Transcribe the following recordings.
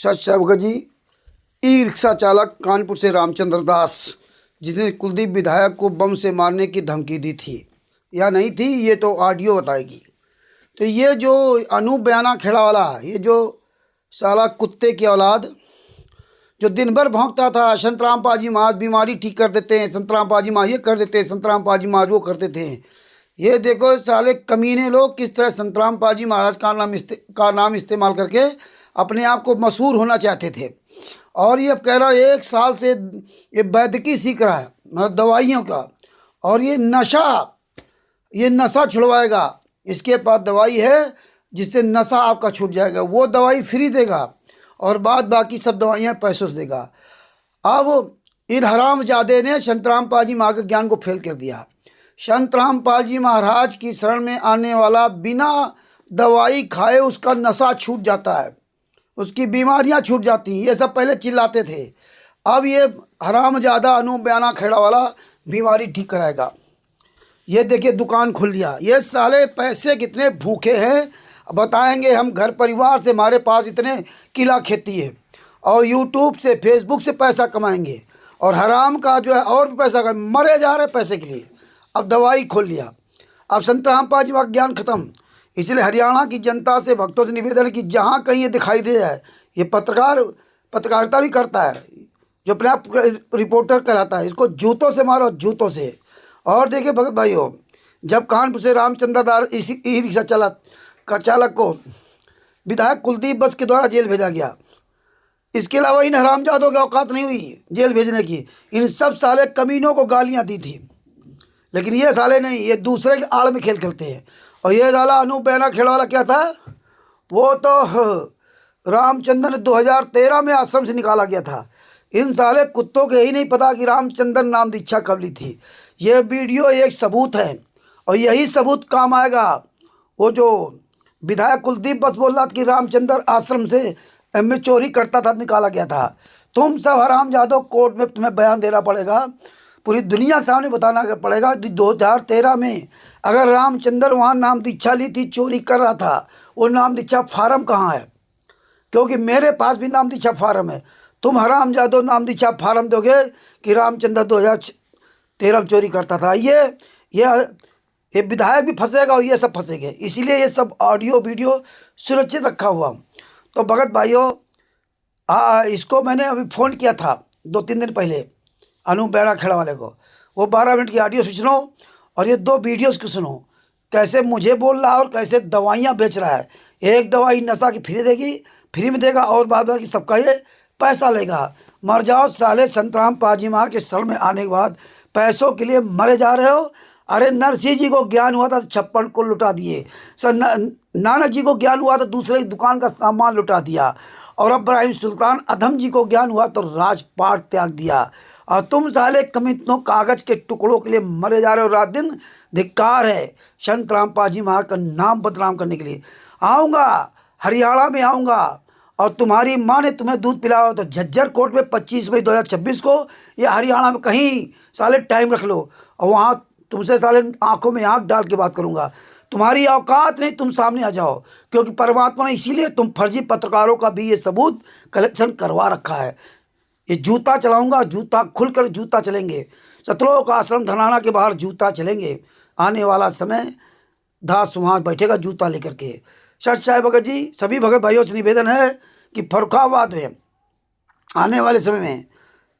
सच साहब जी। E rickshaw चालक कानपुर से रामचंद्र दास, जिसने कुलदीप विधायक को बम से मारने की धमकी दी थी या नहीं थी, ये तो ऑडियो बताएगी। तो ये जो अनूप बयाना खेड़ा वाला, ये जो साला कुत्ते की औलाद, जो दिन भर भौंकता था संतराम पाजी महाराज बीमारी ठीक कर देते हैं, संतराम पाजी महाराज ये कर देते हैं, संतराम पाजी महाराज वो कर देते हैं। ये देखो साले कमीने लोग किस तरह संतराम पाजी महाराज का नाम इस्तेमाल करके अपने आप को मशहूर होना चाहते थे। और ये अब कह रहा है 1 साल से ये वैद्यकी सीख रहा है, मतलब दवाइयों का। और ये नशा छुड़वाएगा। इसके पास दवाई है जिससे नशा आपका छूट जाएगा, वो दवाई फ्री देगा और बाकी सब दवाइयाँ पैसों से देगा। अब इन हरामजादे ने संतराम पाजी महाराज के ज्ञान को फेल कर दिया। संतराम पाजी महाराज की शरण में आने वाला बिना दवाई खाए उसका नशा छूट जाता है, उसकी बीमारियां छूट जाती हैं। ये सब पहले चिल्लाते थे, अब ये हरामजादा अनूप बयाना खेड़ा वाला बीमारी ठीक कराएगा। ये देखिए दुकान खुल लिया। ये साले पैसे कितने भूखे हैं बताएंगे हम। घर परिवार से हमारे पास इतने किला खेती है और यूट्यूब से फेसबुक से पैसा कमाएंगे और हराम का जो है और भी पैसा मरे जा रहे पैसे के लिए। अब दवाई खोल लिया, अब संतराम पाजी का ज्ञान खत्म। इसलिए हरियाणा की जनता से भक्तों से निवेदन है कि जहाँ कहीं ये दिखाई दे जाए, ये पत्रकारिता भी करता है, जो अपने आप रिपोर्टर कहलाता है, इसको जूतों से मारो, जूतों से। और देखिए भगत भाइयों, जब कानपुर से रामचंद्र दास इसी ई रिक्शा चालक को विधायक कुलदीप बस के द्वारा जेल भेजा गया, इसके अलावा इन हरामजादों की औकात नहीं हुई जेल भेजने की। इन सब साले कमीनों को गालियाँ दी थी, लेकिन ये साले नहीं, ये दूसरे के आड़ में खेल खेलते हैं। और ये साला अनूप बयाना खेड़ा वाला क्या था, वो तो रामचंद्र ने 2013 में आश्रम से निकाला गया था। इन साले कुत्तों को यही नहीं पता कि रामचंद्र नाम दीक्षा कब ली थी। ये वीडियो एक सबूत है और यही सबूत काम आएगा। वो जो विधायक कुलदीप बस बोल रहा था कि रामचंद्र आश्रम से में चोरी करता था, निकाला गया था। तुम सब हरामजादों, कोर्ट में तुम्हें बयान देना पड़ेगा, पूरी दुनिया के सामने बताना पड़ेगा। 2013 में अगर रामचंद्र वहाँ नाम दीक्षा ली थी, चोरी कर रहा था, वो नाम दीक्षा फार्म कहाँ है? क्योंकि मेरे पास भी नाम दीक्षा फार्म है। तुम हरामजादों नाम दीक्षा फार्म दोगे कि रामचंद्र 2013 में चोरी करता था। ये विधायक भी फंसेगा और ये सब फंसेंगे। इसीलिए ये सब ऑडियो वीडियो सुरक्षित रखा हुआ। तो भगत भाइयों, इसको मैंने अभी फ़ोन किया था 2-3 दिन पहले अनूप बयाना खेड़ा वाले को। वो 12 मिनट की ऑडियो सुनो और ये 2 वीडियोस को सुनो, कैसे मुझे बोल रहा है और कैसे दवाइयाँ बेच रहा है। एक दवाई नशा की फ्री में देगा और बाद बाकी सबका ये पैसा लेगा। मर जाओ साले, संतराम पाजी महाराज के शरण में आने के बाद पैसों के लिए मरे जा रहे हो। अरे नरसिंह जी को ज्ञान हुआ था तो छप्पन को लुटा दिए, नानक जी को ज्ञान हुआ तो दूसरे की दुकान का सामान लुटा दिया, और इब्राहिम सुल्तान अधम जी को ज्ञान हुआ तो राजपाट त्याग दिया। और तुम साले कमितनों कागज के टुकड़ों के लिए मरे जा रहे हो रात दिन। धिक्कार है संतराम पाजी महाराज का नाम बदनाम करने के लिए। आऊँगा हरियाणा में, आऊँगा और तुम्हारी माँ ने तुम्हें दूध पिलाया तो झज्जर कोर्ट में 25 मई 2026 को, या हरियाणा में कहीं साले टाइम रख लो और वहाँ तुमसे साले आंखों में आंख डाल के बात करूँगा। तुम्हारी औकात नहीं, तुम सामने आ जाओ, क्योंकि परमात्मा ने इसीलिए तुम फर्जी पत्रकारों का भी ये सबूत कलेक्शन करवा रखा है। ये जूता चलाऊंगा, जूता खुलकर जूता चलेंगे। सतलोक आश्रम धनाना के बाहर जूता चलेंगे। आने वाला समय दास वहाँ बैठेगा जूता लेकर के। सच साहेब भगत जी, सभी भगत भाइयों से निवेदन है कि फर्रुखाबाद में आने वाले समय में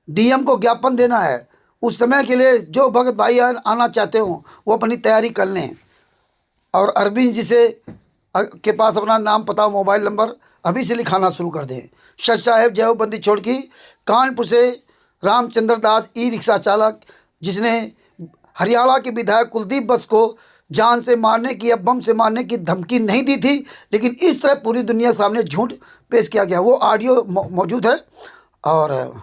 डीएम को ज्ञापन देना है। उस समय के लिए जो भगत भाई आना चाहते हो वो अपनी तैयारी कर लें और अरविंद जी से के पास अपना नाम, पता, मोबाइल नंबर अभी से लिखाना शुरू कर दें। सच साहेब जय हो बंदी छोड़ की। कानपुर से रामचंद्र दास ई रिक्शा चालक, जिसने हरियाणा के विधायक कुलदीप बस को जान से मारने की या बम से मारने की धमकी नहीं दी थी, लेकिन इस तरह पूरी दुनिया सामने झूठ पेश किया गया। वो ऑडियो मौजूद है। और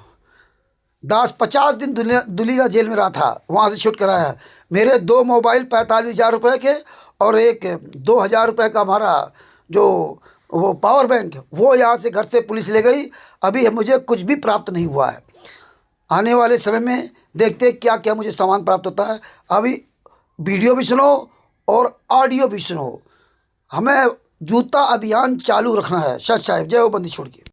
दास 50 दिन दुलीला जेल में रहा था, वहाँ से शूट कराया। मेरे 2 मोबाइल 45,000 रुपये के और एक 2,000 रुपये का हमारा जो वो पावर बैंक, वो यहाँ से घर से पुलिस ले गई। अभी मुझे कुछ भी प्राप्त नहीं हुआ है। आने वाले समय में देखते क्या क्या मुझे सामान प्राप्त होता है। अभी वीडियो भी सुनो और ऑडियो भी सुनो। हमें जूता अभियान चालू रखना है। सच साहेब जय हो बंदी छोड़ के।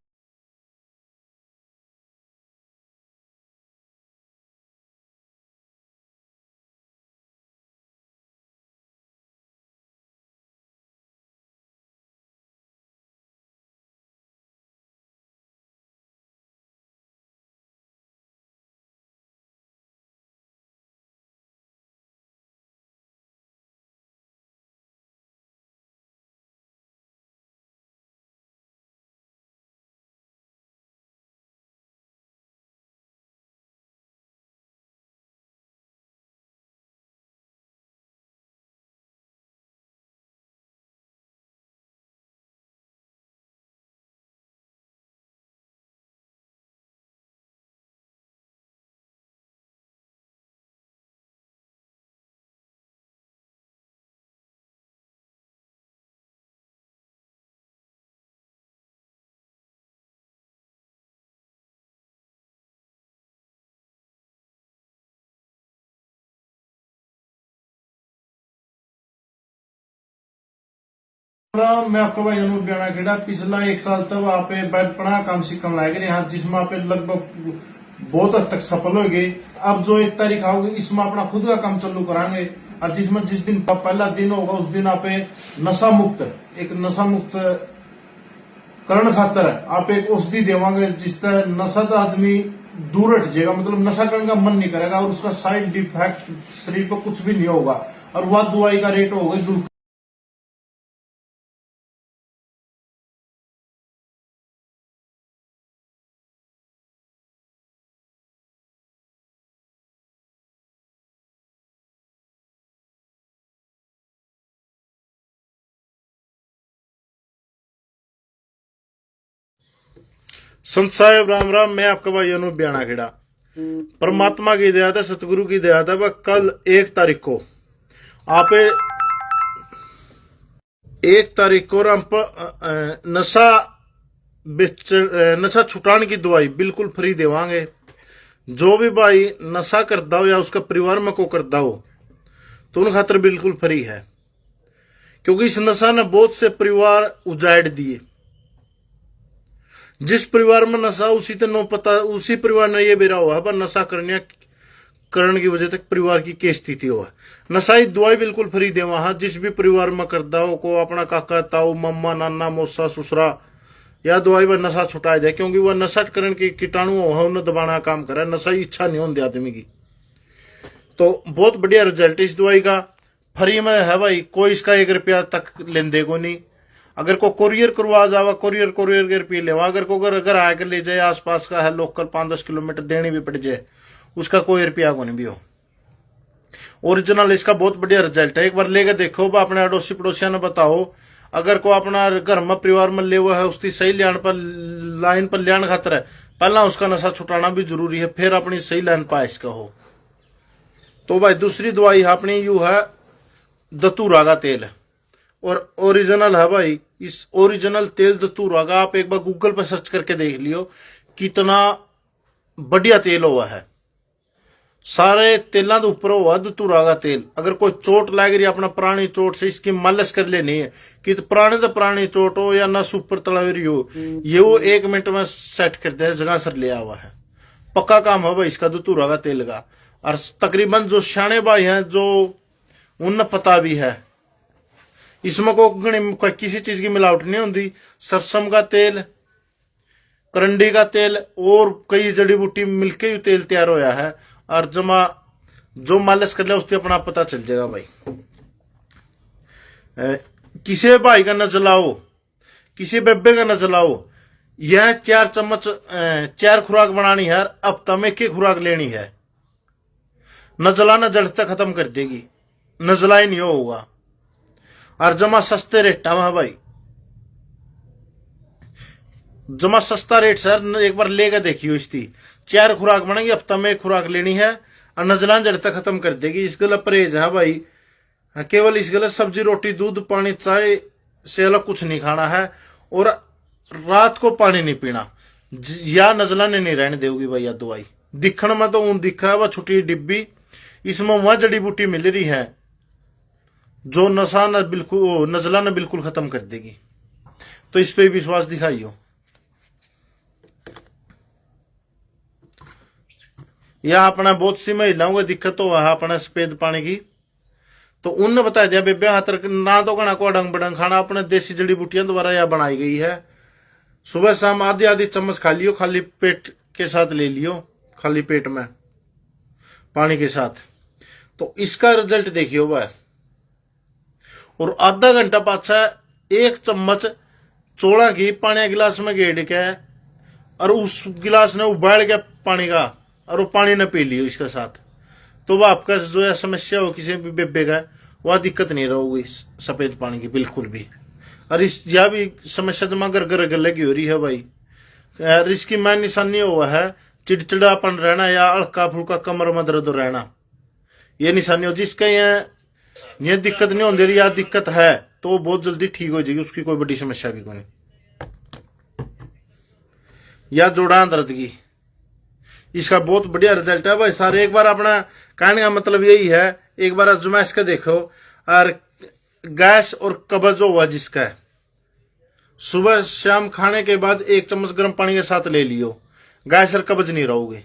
मैं आपका भाई अनूप ब्याणा खेड़ा पिछला 1 साल तक आप बैठपना काम सीखम लाए गए यहाँ जिसमें आप लगभग बहुत हद तक सफल हो गए। अब जो 1 तारीख आओगे इसमें अपना खुद का काम चालू कराएंगे और जिसमें जिस दिन पहला दिन होगा उस दिन आप नशा मुक्त करण खातर आप एक औषधि देवांगे जिससे नशा तो आदमी दूर हट जाएगा, मतलब नशा करने का मन नहीं करेगा और उसका साइड इफेक्ट शरीर पर कुछ भी नहीं होगा और वह दवाई का रेट होगा। संत साहेब राम राम। मैं आपका भाई अनूप ब्याणा खेड़ा। परमात्मा की दया था, सतगुरु की दया था। वह कल 1 तारीख को आप 1 तारीख को नशा छुटाने की दवाई बिल्कुल फ्री देवांगे। जो भी भाई नशा करता हो या उसका परिवार में को करता हो तो उन खातर बिल्कुल फ्री है, क्योंकि इस नशा ने बहुत से परिवार उजाड़ दिए। जिस परिवार में नशा उसी तो नो पता, उसी परिवार ने ये बेरा हुआ पर नशा करण की वजह तक परिवार की क्या स्थिति हुआ। नशाई दवाई बिल्कुल फ्री दे वहां जिस भी परिवार में करता हो को अपना काका ताऊ मम्मा नाना मौसा ससुरा या दवाई पर नशा छुटा दे, क्योंकि वह नशा करण के कीटाणु है उन्हें दबाना काम करे। नशा इच्छा नहीं होती आदमी की। तो बहुत बढ़िया रिजल्ट इस दवाई का। फ्री में है भाई, कोई इसका 1 रुपया तक लेंदे को नहीं। अगर को कोरियर करवा जावा कोरियर के रुपये लेवा, अगर आकर ले जाए आसपास का है लोकल 5-10 किलोमीटर देनी भी पड़ जाए उसका कोई रुपया को नहीं भी हो। ओरिजिनल इसका बहुत बढ़िया रिजल्ट है। एक बार लेकर देखो, अपने अड़ोसी पड़ोसिया ने बताओ। अगर को अपना घर में परिवार में ले हुआ है उसकी सही लाइन पर लियान खातर है पहला उसका नशा छुटाना भी जरूरी है, फिर अपनी सही लाइन पाए इसका हो। तो भाई दूसरी दवाई अपनी यू है दतूरा का तेल, और ओरिजिनल है भाई। इस ओरिजिनल तेल दतूरा का आप एक बार गूगल पर सर्च करके देख लियो कितना बढ़िया तेल हुआ है। सारे तेलों के ऊपर हुआ दतूरा का तेल। अगर कोई चोट लग रही अपना पुरानी चोट से इसकी मालिश कर लेनी है कि तो पुरानी चोट हो या नस ऊपर तलावरी हो, ये वो 1 मिनट में सेट करते हैं, जगह सर लिया हुआ है। पक्का काम है भाई इसका दतूरा का तेल का। और तकरीबन जो शाणे भाई हैं जो उन्हें पता भी है इसमें कोई किसी चीज की मिलावट नहीं होती। सरसम का तेल, करंडी का तेल और कई जड़ी बूटी मिलके ही तेल तैयार होया है। और जो मालिश कर लिया उससे अपना पता चल जाएगा भाई। किसी भाई का न जलाओ, किसी बेबे का न जलाओ। यह 4 चम्मच 4 खुराक बनानी है, हफ्ता में 1 खुराक लेनी है। न जलाना जड़ता खत्म कर देगी, न जलाई नहीं होगा। और जमा सस्ते रेट है भाई, जमा सस्ता रेट सर। एक बार लेकर देखियो। इसकी 4 खुराक बनेगी, हफ्ता में 1 खुराक लेनी है और नजला जड़ तक खत्म कर देगी। इस गला परहेज है भाई, केवल इस गला सब्जी रोटी दूध पानी चाय से अलग कुछ नहीं खाना है और रात को पानी नहीं पीना या नजला ने नहीं रहने देगी भाई। यह दवाई दिखने में तो ऊन दिखा है वह छोटी डिब्बी, इसमें वह जड़ी बूटी मिल रही है जो नजला ने बिल्कुल खत्म कर देगी। तो इस पे विश्वास दिखाइयो। यह अपना बहुत सी महिलाओं को दिक्कत हो है अपना सफेद पानी की, तो उनने बता दिया बेबे हाथ ना तो घना को अडंग बडंग खाना अपने देसी जड़ी बूटियां द्वारा यह बनाई गई है। सुबह शाम आधी चम्मच खा लियो, खाली पेट के साथ ले लियो, खाली पेट में पानी के साथ। तो इसका रिजल्ट देखियो भाई। और आधा घंटा पाछा 1 चम्मच चोला की पानी गिलास में गेड़ के और उस गिलास ने उबाल के पानी का और वो पानी न पी लियो इसके साथ। तो वह आपका जो है समस्या हो किसी भी बेबे का वह दिक्कत नहीं रहोगी सफेद पानी की बिल्कुल भी। और इस यह भी समस्या दिमाग घर लगी हो रही है भाई। और इसकी मैं निशानी हुआ है चिड़चिड़ापन रहना या हल्का फुल्का कमर में दर्द रहना, ये निशानी हो। जिसका यह दिक्कत नहीं होती रही या दिक्कत है तो वो बहुत जल्दी ठीक हो जाएगी, उसकी कोई बड़ी समस्या भी कोई नहीं। या जोड़ा दर्द की इसका बहुत बढ़िया रिजल्ट है भाई सारे। एक बार अपना कहने का मतलब यही है, एक बार आजमाइश का देखो। और गैस और कब्ज हुआ जिसका है सुबह शाम खाने के बाद 1 चम्मच गर्म पानी के साथ ले लियो, गैस और कब्ज नहीं रहोगे।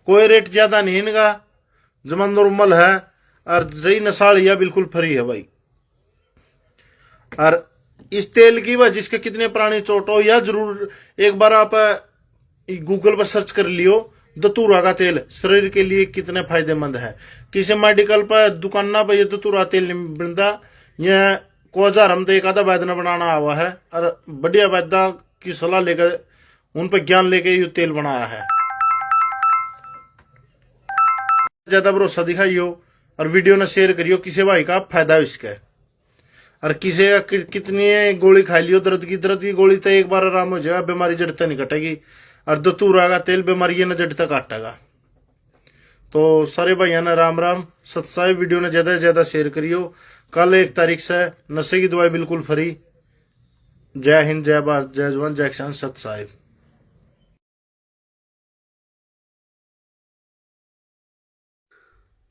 कोई रेट ज्यादा नहीं इनका, जमा नॉर्मल है। और रही नसाड़िया बिल्कुल फ्री है भाई। और इस तेल की वजह जिसके कितने पुराने चोट हो, या जरूर एक बार आप गूगल पर सर्च कर लियो, दतूरा का तेल शरीर के लिए कितने फायदेमंद है। किसी मेडिकल पर दुकाना पर ये दतूरा तेल नहीं मिलता। यह को हजार हम तो एक आधा वैद्य ने बनाना हुआ है, और बढ़िया वैद्य की सलाह लेकर उन पर ज्ञान लेके ये तेल बनाया है। ज्यादा भरोसा दिखाइयो और वीडियो ने शेयर करियो, किसी भाई का फायदा हो इसका। और किसी का कितनी गोली खा लियो दर्द की गोली, तो एक बार आराम हो जाएगा, बीमारी जड़ तक नहीं कटेगी। और दतूरा का तेल बीमारी न जड़ तक काटेगा। तो सारे भाइयों ने राम राम, सत साहिब। वीडियो ने ज्यादा से ज्यादा शेयर करियो। कल 1 तारीख से नशे की दवाई बिल्कुल फ्री। जय हिंद, जय भारत, जय जवान, जय किसान, सत साहिब।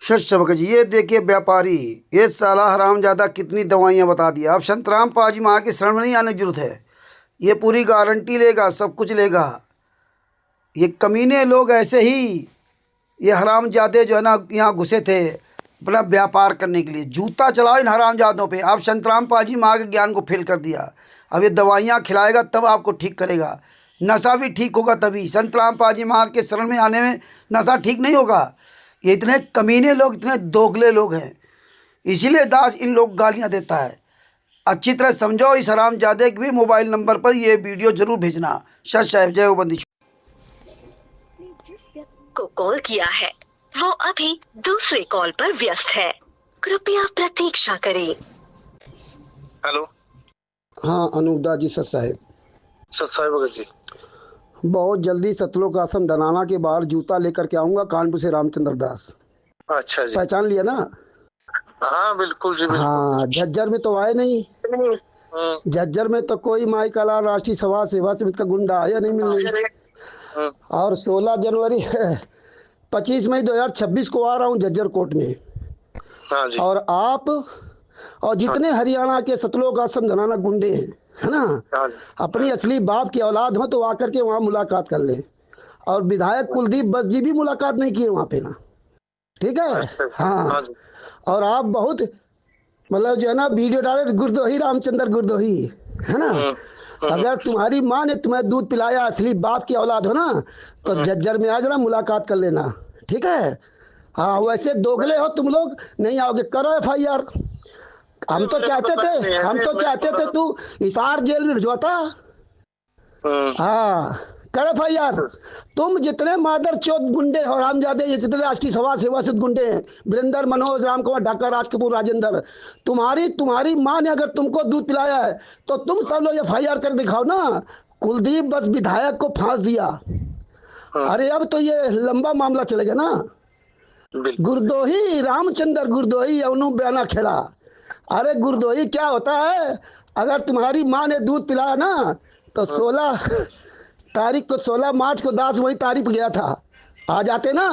सच सबक जी, ये देखिए व्यापारी, ये साला हरामजादा कितनी दवाइयाँ बता दिया। अब संतराम पाजी माँ की शरण में नहीं आने की जरूरत है। ये पूरी गारंटी लेगा, सब कुछ लेगा। ये कमीने लोग ऐसे ही, ये हरामजादे जो है ना यहाँ घुसे थे अपना व्यापार करने के लिए। जूता चलाओ इन हरामजादों पे। आप संतराम पाजी माँ के ज्ञान को फेल कर दिया। अब ये दवाइयाँ खिलाएगा तब आपको ठीक करेगा। नशा भी ठीक होगा तभी। संतराम पाजी माँ के शरण में आने में नशा ठीक नहीं होगा। ये इतने कमीने लोग, इतने दोगले लोग हैं, इसीलिए दास इन लोग गालियाँ देता है। अच्छी तरह समझो। इस हरामजादे के भी मोबाइल नंबर पर ये वीडियो जरूर भेजना। सच साहब, जय हो बंदी। जिस व्यक्ति को कॉल किया है वो अभी दूसरे कॉल पर व्यस्त है, कृपया प्रतीक्षा करें। हेलो। हाँ अनुपदा जी, सच साहब। सत साहिब भगत जी। बहुत जल्दी सतलोक आश्रम धनाना के बाहर जूता लेकर के आऊँगा, कानपुर से रामचंद्र दास। अच्छा जी। पहचान लिया ना? हाँ बिल्कुल जी, बिल्कुल। हाँ, झज्जर में तो आए नहीं। झज्जर में तो कोई माई कला राष्ट्रीय सभा सेवा समिति का गुंडा आया नहीं मिलने। और 16 जनवरी 25 मई 2026 को आ रहा हूँ झज्जर कोर्ट में। हाँ जी। और आप और जितने हरियाणा के सतलोक आश्रम धनाना गुंडे हैं, है ना, हाँ जी। अपनी असली बाप की औलाद हो तो आकर के वहाँ मुलाकात कर लें। और विधायक कुलदीप बस जी भी मुलाकात नहीं किए वहाँ पे ना, ठीक है? हाँ हाँ। जी। और आप बहुत मतलब जो है ना वीडियो डाले गुरदोही रामचंद्र गुरदोही, है ना। अगर तुम्हारी माँ ने तुम्हें दूध पिलाया, असली बाप की औलाद हो ना, तो झज्जर में आ जाना, मुलाकात कर लेना, ठीक है? हाँ, वैसे दोगले हो तुम लोग, नहीं आओगे, करो FIR। हम तो चाहते थे तू हिसार जेल में भिजवाता। हाँ, कर FIR। तुम जितने मादर चौथ गुंडे हो हरामजादे, ये जितने राष्ट्रीय सभा सेवा से गुंडे हैं, वीरेंद्र, मनोज, राम कुमार ढाका, राज कपूर, राजेंद्र, तुम्हारी माँ ने अगर तुमको दूध पिलाया है तो तुम सब लोग FIR कर दिखाओ ना। कुलदीप बस विधायक को फांस दिया। अरे अब तो ये लंबा मामला चलेगा ना। गुरदोही रामचंद्र गुरदोही, अवनु बयाना खेड़ा। अरे गुरदोही क्या होता है? अगर तुम्हारी माँ ने दूध पिलाया ना तो 16 तारीख को, 16 मार्च को दास वही तारीख गया था, आ जाते ना।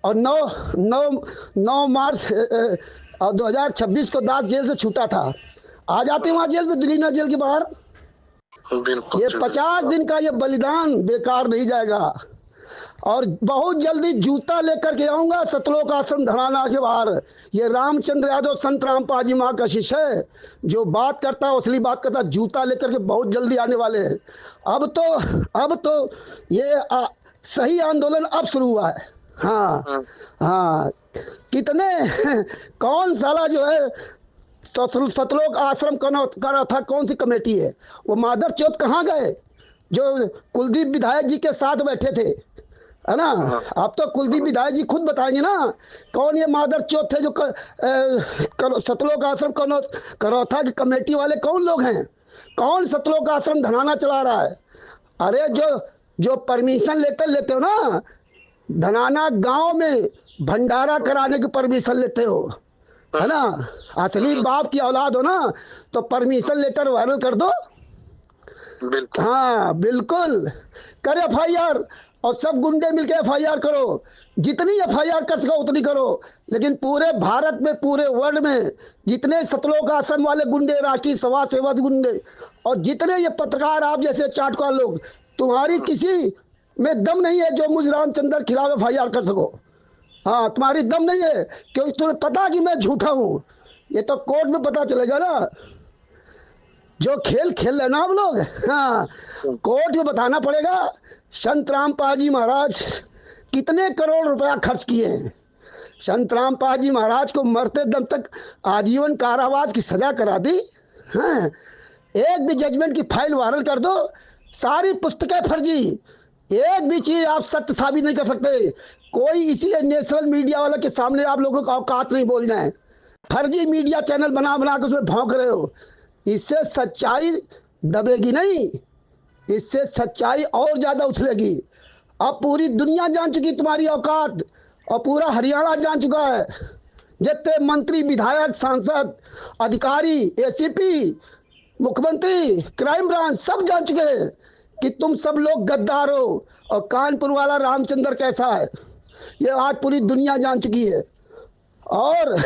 और 9 मार्च 2026 को दास जेल से छूटा था, आ जाते वहाँ जेल में, दिल्ली जेल के बाहर। ये 50 दिन का ये बलिदान बेकार नहीं जाएगा। और बहुत जल्दी जूता लेकर के आऊंगा सतलोक आश्रम धनाना के बाहर। ये रामचंद्र यादव संत राम पाजी माँ का शिष्य है, जो बात करता है असली बात करता है। जूता लेकर के बहुत जल्दी आने वाले हैं। अब तो ये सही आंदोलन अब शुरू हुआ है। हाँ हाँ, कितने कौन साला जो है सतलोक आश्रम कर रहा था, कौन सी कमेटी है वो? मादर चौथ कहाँ गए जो कुलदीप विधायक जी के साथ बैठे थे, है ना? आप तो कुलदीप विधायक जी खुद बताएंगे ना कौन ये मादर चौथ थे जो सतलोक आश्रम करौथा की कमेटी वाले कौन लोग हैं? कौन सतलोक आश्रम धनाना चला रहा है? अरे जो परमिशन लेते हो ना, धनाना गांव में भंडारा कराने की परमिशन लेते हो, है ना? असली बाप की औलाद हो ना तो परमिशन लेटर वायरल कर दो। हाँ बिल्कुल, कर FIR। और सब गुंडे मिलके एफआईआर करो, जितनी एफआईआर कर सको उतनी करो, लेकिन पूरे भारत में, पूरे वर्ल्ड में जितने सतलोक आश्रम वाले गुंडे, राष्ट्रीय समाज सेवा गुंडे और जितने ये पत्रकार आप जैसे चाटकार लोग, तुम्हारी किसी में दम नहीं है जो मुझ रामचंद्र खिलाफ एफआईआर कर सको। हाँ, तुम्हारी दम नहीं है, क्योंकि तुम्हें पता कि मैं झूठा हूं। ये तो कोर्ट में पता चलेगा ना, जो खेल खेल रहे ना हम लोग। हाँ, कोर्ट में बताना पड़ेगा संत रामपाल जी महाराज कितने करोड़ रुपया खर्च किए हैं। संत रामपाल जी महाराज को मरते दम तक आजीवन कारावास की सजा करा दी। हाँ, एक भी जजमेंट की फाइल वायरल कर दो, सारी पुस्तकें फर्जी, एक भी चीज आप सत्य साबित नहीं कर सकते। कोई इसीलिए नेशनल मीडिया वाला के सामने आप लोगों का औकात नहीं बोल जाए। फर्जी मीडिया चैनल बना बना कर उसमें भौंक रहे हो, इससे सच्चाई दबेगी नहीं, इससे सच्चाई और ज्यादा उछलेगी। अब पूरी दुनिया जान चुकी तुम्हारी औकात, और पूरा हरियाणा जान चुका है। जितने मंत्री, विधायक, सांसद, अधिकारी, एसीपी, मुख्यमंत्री, क्राइम ब्रांच सब जान चुके हैं कि तुम सब लोग गद्दार हो, और कानपुर वाला रामचंद्र कैसा है ये आज पूरी दुनिया जान चुकी है। और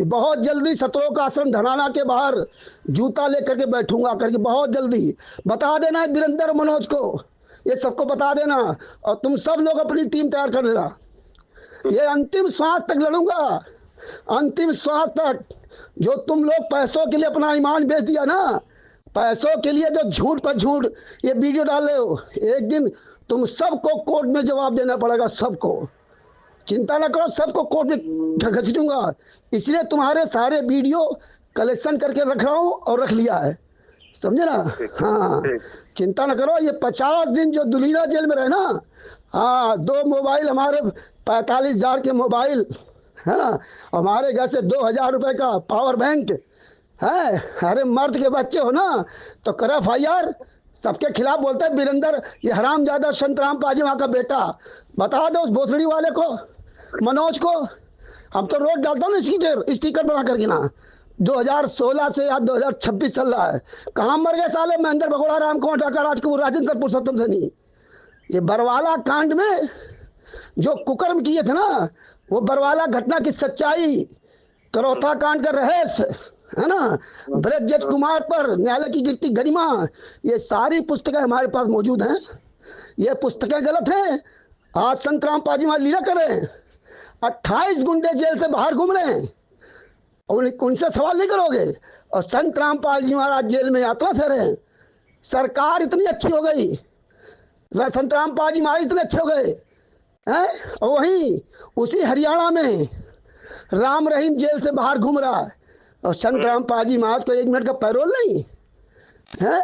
बहुत जल्दी सतलोक आश्रम धनाना के बाहर जूता लेकर के बैठूंगा करके, बहुत जल्दी बता देना वीरेंद्र और मनोज को, ये सबको बता देना, और तुम सब लोग अपनी टीम तैयार कर लेना। ये अंतिम श्वास तक लड़ूंगा, अंतिम श्वास तक। जो तुम लोग पैसों के लिए अपना ईमान बेच दिया ना, पैसों के लिए जो झूठ पर झूठ ये वीडियो डाले हो, एक दिन तुम सबको कोर्ट में जवाब देना पड़ेगा, सबको। चिंता ना करो, सबको कोर्ट में घसीटूंगा। इसलिए तुम्हारे सारे वीडियो कलेक्शन करके रख रहा हूँ और रख लिया है, समझे ना। हाँ, चिंता ना करो। ये 50 दिन जो दुलीना जेल में रहे ना, हाँ, 2 मोबाइल हमारे 45,000 के मोबाइल है ना, हमारे घर से 2,000 रुपए का पावर बैंक है। अरे मर्द के बच्चे हो ना तो करो एफआईआर, सबके खिलाफ बोलते हैं वीरेंद्र ये हरामजादा संत रामपाल जी वहाँ का बेटा। बता दो उस भोसड़ी वाले को, मनोज को। हम तो रोज डालता हूँ स्टिकर बना करके ना। 2016 से या 2026 चल रहा है, कहाँ मर गए साले महेंद्र भगोड़ा, राम कुमार ठाकर, राजेंद्र पुरुषोत्तम सैनी। ये बरवाला कांड में जो कुकर्म किए थे ना, वो बरवाला घटना की सच्चाई, करौथा कांड का रहस्य है ना, ब्रजराज कुमार पर न्यायालय की गिरती गरिमा, ये सारी पुस्तकें हमारे पास मौजूद हैं। ये पुस्तकें गलत हैं। आज संत रामपाल जी लीला कर रहे हैं, 28 गुंडे जेल से बाहर घूम रहे हैं, और उनसे सवाल नहीं करोगे। और संत रामपाल जी महाराज जेल में यात्रा से रहे हैं। सरकार इतनी अच्छी हो गई, संत रामपाल जी महाराज इतने अच्छे हो गए हैं, और वहीं उसी हरियाणा में राम रहीम जेल से बाहर घूम रहा है, और संत रामपाल जी महाराज को 1 मिनट का पैरोल नहीं है,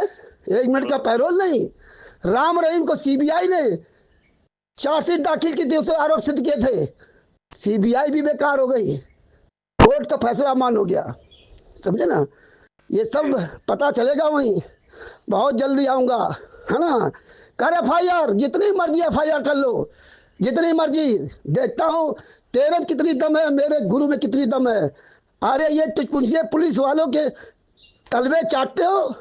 1 मिनट का पैरोल नहीं। राम रहीम को सीबीआई ने चार्जशीट दाखिल की थी, उससे आरोप सिद्ध किए थे, सीबीआई भी बेकार हो गई, कोर्ट का फैसला मान हो गया, समझे ना। ये सब पता चलेगा वहीं, बहुत जल्दी आऊंगा, है ना। कर एफआईआर, जितनी मर्जी एफआईआर कर लो, जितनी मर्जी। देखता हूँ तेरे में कितनी दम है, मेरे गुरु में कितनी दम है। अरे ये पुलिस वालों के तलवे चाटते हो,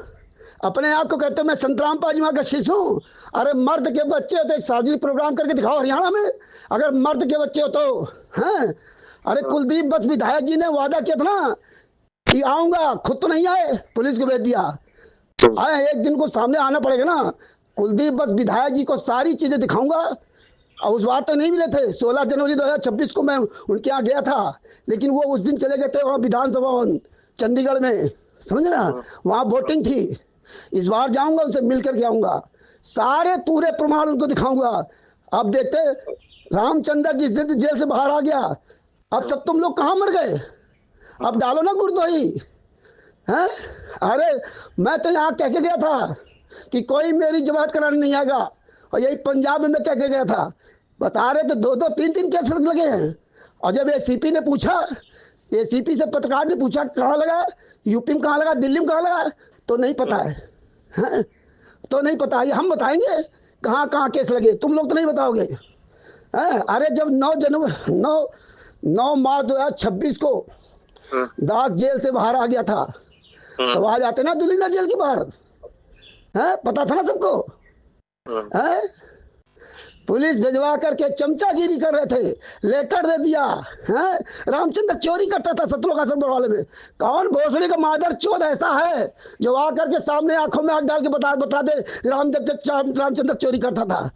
अपने आप को कहते हो मैं संत रामपाल जी का शिष्य हूँ। अरे मर्द के बच्चे हो तो एक सार्वजनिक प्रोग्राम करके दिखाओ हरियाणा में, अगर मर्द के बच्चे हो तो। हैं, अरे कुलदीप बस विधायक जी ने वादा किया था ना कि आऊंगा, खुद तो नहीं आए, पुलिस को भेज दिया। आए, एक दिन को सामने आना पड़ेगा ना। कुलदीप बस विधायक जी को सारी चीजें दिखाऊंगा, और उस बार तो नहीं मिले थे। 16 जनवरी 2026 को मैं उनके यहाँ गया था, लेकिन वो उस दिन चले गए थे वहाँ विधानसभा भवन चंडीगढ़ में, समझ ना, वहाँ वोटिंग थी। इस बार जाऊंगा, उनसे मिल करके आऊंगा, सारे पूरे प्रमाण उनको दिखाऊंगा। अब देखते रामचंद्र जिस दिन जेल से बाहर आ गया, अब सब तुम लोग कहाँ मर गए, अब डालो ना गुरदोही है। अरे मैं तो यहाँ कह के गया था कि कोई मेरी जमानत कराने नहीं आएगा, और यही पंजाब में मैं कह के गया था। बता रहे तो 2-2, 3-3 केस लगे हैं। और जब एसीपी ने पूछा, एसीपी से पत्रकार ने पूछा कहाँ लगा, यूपी में कहाँ लगा, दिल्ली में कहाँ लगा, तो नहीं पता है, तो नहीं पता। ये हम बताएंगे कहाँ कहाँ केस लगे, तुम लोग तो नहीं बताओगे। अरे जब 9 मार्च 2026 को दास जेल से बाहर आ गया था, तो आ जाते ना दुलीना जेल के बाहर, है, पता था ना सबको। पुलिस भिजवा करके चमचागिरी कर रहे थे, लेटर दे दिया है। रामचंद्र चोरी करता था सतलोक आश्रम वाले में। कौन भोसड़ी का मादर चोद ऐसा है जो आकर के सामने आंखों में आग डाल के बता दे रामचंद्र चोरी करता था?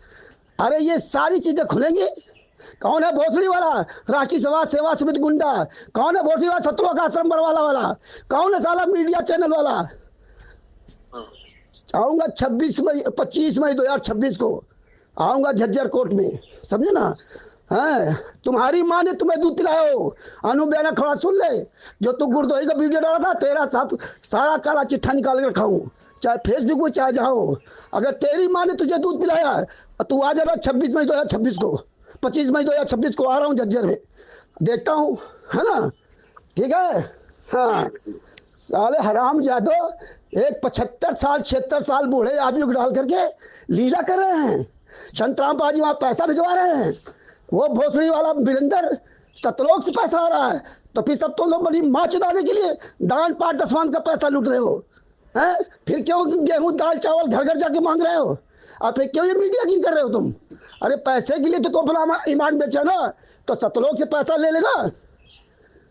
अरे ये सारी चीजें खुलेंगी। कौन है भोसड़ी वाला राष्ट्रीय समाज सेवा समिति गुंडा? कौन है भोसड़ी वाला सतलोक आश्रम बरवाला वाला? कौन है साला मीडिया चैनल वाला? आऊंगा 25 मई 2026 को आऊंगा झज्जर कोर्ट में, समझे ना? है तुम्हारी माँ ने तुम्हें दूध पिलाया हो। अनु बयाना खड़ा सुन ले, जो तू गुरदोही का वीडियो डाला था, तेरा सब सारा काला चिट्ठा निकाल के रखा हूँ, चाहे फेसबुक में चाहे जहाँ हो। अगर तेरी माँ ने तुझे दूध पिलाया है तू आ जाना 26 मई 2026 को, 25 मई 2026 को आ रहा हूँ झज्जर में, देखता हूँ, है ना? ठीक है। हाँ साले हराम जादो एक 75 साल 76 साल बूढ़े आदमी को डाल करके लीला कर रहे हैं। संतराम पाजी वहाँ पैसा भिजवा रहे हैं, वो भोसड़ी वाला वीरेंद्र सतलोक से पैसा आ रहा है। तो फिर सब तो लोग बड़ी माँ चुदाने के लिए दान पाठ दसवान का पैसा लूट रहे हो हैं? फिर क्यों गेहूं दाल चावल घर घर जाके मांग रहे हो? और फिर क्यों ये मीडिया की कर रहे हो तुम? अरे पैसे के लिए तो तुम अपना ईमान बेचा ना, तो सतलोक से पैसा ले लेना।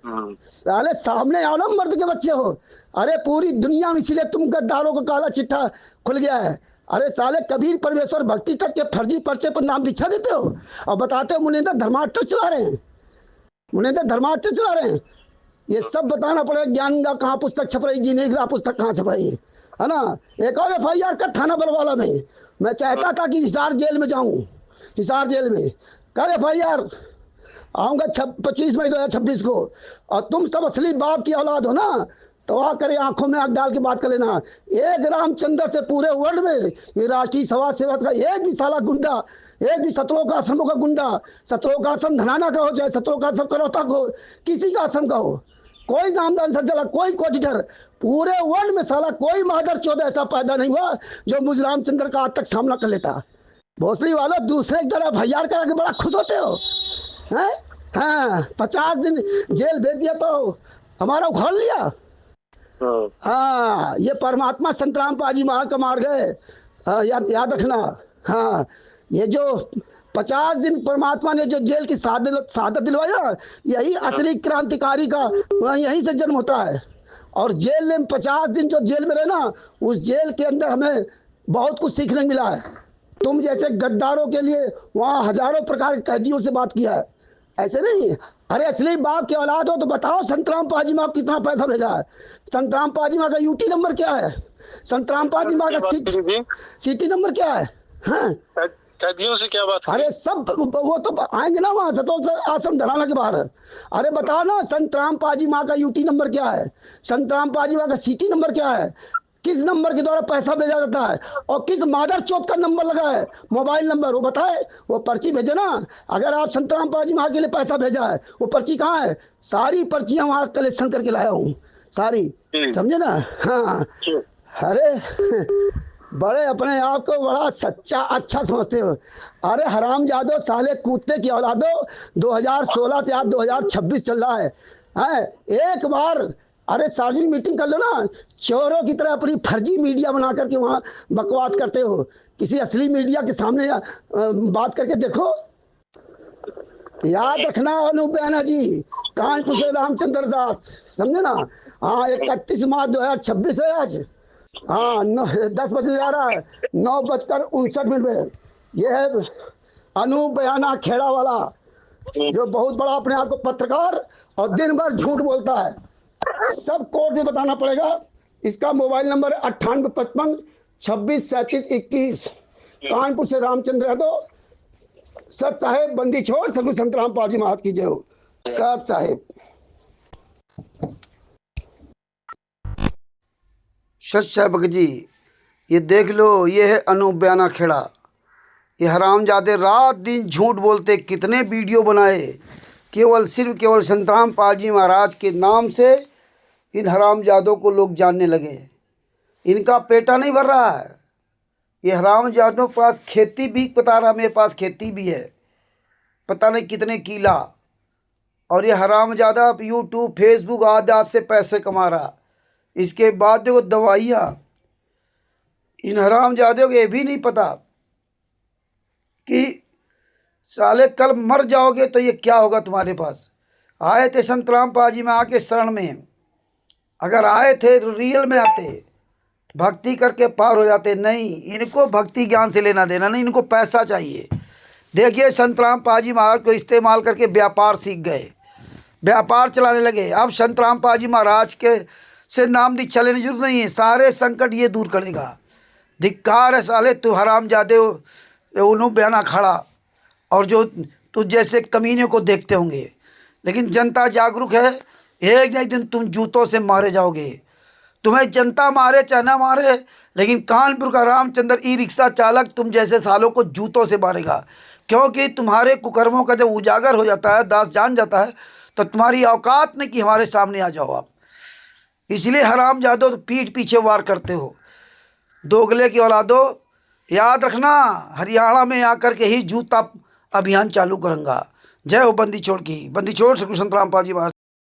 साले सामने आओ ना, मर्द के बच्चे हो। अरे पूरी दुनिया में इसीलिए तुम गद्दारों का काला चिट्ठा खुल गया है। अरे साले कबीर परमेश्वर भक्ति तक के फर्जी पर्चे पर नाम लिखा देते हो और बताते हो मुनिंदर धर्माष्ट्र चला रहे हैं, मुनिंदर धर्माष्ट्र चला रहे हैं। ये सब बताना पड़ेगा। ज्ञान का कहाँ पुस्तक छप रही, जीने का पुस्तक कहाँ छप रही है ना? एक और FIR कर थाना बरवाला में। मैं चाहता था कि हिसार जेल में जाऊं, हिसार जेल में कर FIR। आऊंगा 25 मई 2026 को। और तुम सब असली बाप की औलाद हो ना, तो आकर आंखों में आग डाल के बात कर लेना। एक रामचंद्र से पूरे वर्ल्ड में ये राष्ट्रीय समाज सेवा का एक भी साला गुंडा, एक भी सतलोक आश्रमों का गुंडा, सतलोक आश्रम धनाना का हो चाहे सतलोक आश्रम करौता का हो, किसी का आश्रम का हो, कोई नामदान सज्जला, कोई कोटिटर, पूरे वर्ल्ड में साला कोई मादर चौदह ऐसा पैदा नहीं हुआ जो मुझ रामचंद्र का आज तक सामना कर लेता। भोसड़ी वाला दूसरे की तरह FIR करा के बड़ा खुश होते हो हैं? हाँ 50 दिन जेल भेज दिया तो हमारा उखाड़ लिया। हाँ ये परमात्मा संतराम पाजी महा का मार्ग है, याद रखना। हाँ ये जो 50 दिन परमात्मा ने जो जेल की शहादत दिलवाया, यही असली क्रांतिकारी का यहीं से जन्म होता है। और जेल में 50 दिन जो जेल में रहे ना, उस जेल के अंदर हमें बहुत कुछ सीखने मिला है। तुम जैसे गद्दारों के लिए वहाँ हजारों प्रकार के कैदियों से बात किया है, ऐसे नहीं। अरे असली बाप की औलाद हो तो बताओ संतराम पाजी माँ कितना पैसा भेजा है? संतराम पाजी माँ का UT नंबर क्या है? संतराम पाजी माँ का CT नंबर क्या है? हाँ कैदियों से क्या बात? अरे सब वो तो आएंगे ना वहाँ सतलोक आश्रम धराना के बाहर। अरे बताओ ना संतराम पाजी माँ का UT नंबर क्या है? संतराम पाजी माँ का CT नंबर क्या है? किस नंबर के द्वारा पैसा भेजा जाता है और किस मादर चौथ का नंबर लगा है, मोबाइल नंबर वो बताए, वो पर्ची भेजे ना। अगर आप संतराम पाजी माँ के लिए पैसा भेजा है, वो पर्ची कहाँ है? सारी पर्चियां वहाँ कलेक्शन करके लाया हूँ, सारी, समझे ना? हाँ अरे बड़े अपने आप को बड़ा सच्चा अच्छा समझते हो। अरे हराम जादो साले कूदते की औलादो, 2016 से आज 2026 चल रहा है। एक बार अरे सार्वजनिक मीटिंग कर लो ना, चोरों की तरह अपनी फर्जी मीडिया बना करके वहाँ बकवास करते हो। किसी असली मीडिया के सामने बात करके देखो। याद रखना अनुबयाना जी, कानपुर से रामचंद्र दास, समझे ना? हाँ 31 मार्च 2026 है आज। हाँ 10 बजे जा रहा है, 9:59 में। ये है अनुबयाना खेड़ा वाला, जो बहुत बड़ा अपने आप को पत्रकार और दिन भर झूठ बोलता है। सब कोर्ट में बताना पड़ेगा। इसका मोबाइल नंबर 9855 26 37 21। कानपुर से रामचंद्र यादव। सत साहेब बंदी छोड़ सदगुरु संतराम पाजी महाराज की जय हो। सत साहेब सच साहब जी, ये देख लो, ये है अनुबयाना खेड़ा। ये हरामजादे रात दिन झूठ बोलते, कितने वीडियो बनाए केवल संतराम पाजी महाराज के नाम से। इन हरामजादों को लोग जानने लगे। इनका पेटा नहीं भर रहा है। ये हरामजादों के पास खेती भी, बता रहा मेरे पास खेती भी है, पता नहीं कितने किला। और ये हरामजादा YouTube फेसबुक आदि से पैसे कमा रहा। इसके बाद देखो दवाइयाँ। इन हरामजादों को ये भी नहीं पता कि साले कल मर जाओगे तो ये क्या होगा तुम्हारे पास। आए थे संत रामपाल जी में आके शरण में, अगर आए थे तो रियल में आते, भक्ति करके पार हो जाते। नहीं, इनको भक्ति ज्ञान से लेना देना नहीं, इनको पैसा चाहिए। देखिए संत रामपाल जी महाराज को इस्तेमाल करके व्यापार सीख गए, व्यापार चलाने लगे। अब संत रामपाल जी महाराज के से नाम दीक्षा लेने की जरूरत नहीं है, सारे संकट ये दूर करेगा। धिक्कार है साले, तू हरामजादे हो उन्हों बयाना खड़ा, और जो तू जैसे कमीने को देखते होंगे। लेकिन जनता जागरूक है, एक न एक दिन तुम जूतों से मारे जाओगे। तुम्हें जनता मारे चाहे ना मारे, लेकिन कानपुर का रामचंद्र ई रिक्शा चालक तुम जैसे सालों को जूतों से मारेगा। क्योंकि तुम्हारे कुकर्मों का जब उजागर हो जाता है, दास जान जाता है, तो तुम्हारी औकात नहीं कि हमारे सामने आ जाओ आप। इसलिए हरामजादो तो पीठ पीछे वार करते हो, दोगले की औलादो। याद रखना, हरियाणा में आकर के ही जूता अभियान चालू करूंगा। जय हो बंदी छोड़ की, बंदी छोड़ श्री कृष्ण रामपाल जी महाराज।